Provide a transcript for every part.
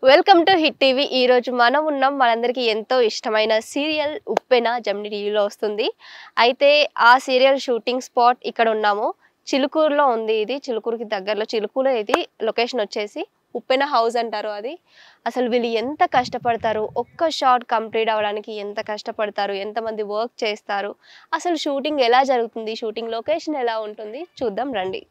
Welcome to hit TV. ఈ రోజు మనం ఉన్నాం మనందరికీ ఎంతో ఇష్టమైన సీరియల్ ఉప్పెన జెమిని టీవీలో వస్తుంది. అయితే ఆ సీరియల్ షూటింగ్ స్పాట్ ఇక్కడ ఉన్నాము. చిలుకూరులో ఉంది. ఇది చిలుకూరుకి దగ్గరలో చిలుకూరులో ఇది లొకేషన్ వచ్చేసి ఉప్పెన హౌస్ అంటారు. అది అసలు వీళ్ళు ఎంత కష్టపడతారు, ఒక్క షాట్ కంప్లీట్ అవ్వడానికి ఎంత కష్టపడతారు, ఎంతమంది వర్క్ చేస్తారు, అసలు షూటింగ్ ఎలా జరుగుతుంది, షూటింగ్ లొకేషన్ ఎలా ఉంటుంది చూద్దాం రండి.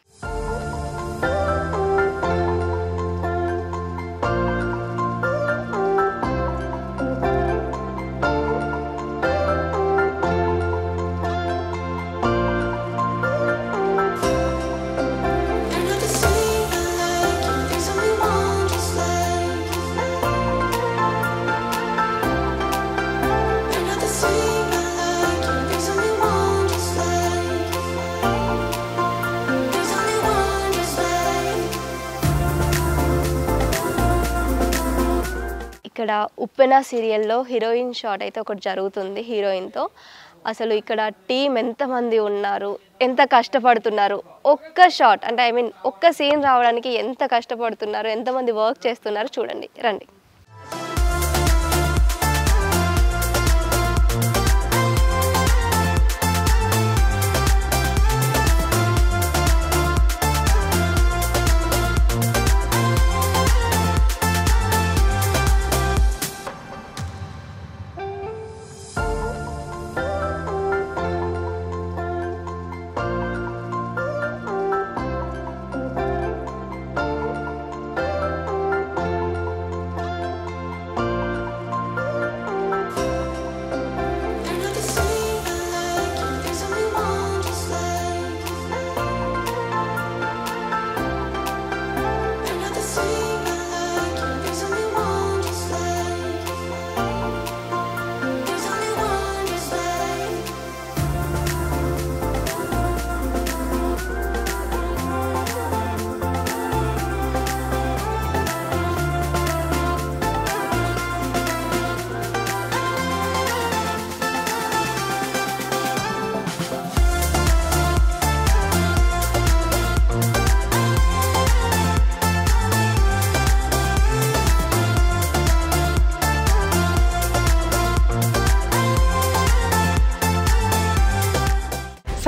ఇక్కడ ఉప్పెన సీరియల్లో హీరోయిన్ షాట్ అయితే ఒకటి జరుగుతుంది హీరోయిన్తో. అసలు ఇక్కడ టీం ఎంతమంది ఉన్నారు, ఎంత కష్టపడుతున్నారు, ఒక్క షాట్ అంటే ఒక్క సీన్ రావడానికి ఎంత కష్టపడుతున్నారు, ఎంతమంది వర్క్ చేస్తున్నారు చూడండి రండి.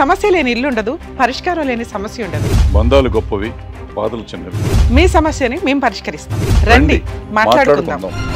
సమస్య లేని ఇల్లు ఉండదు, పరిష్కారం లేని సమస్య ఉండదు. బంధాలు గొప్పవి, బాధలు చిన్నవి. మీ సమస్యని మేము పరిష్కరిస్తాం. రండి మాట్లాడుకుందాం.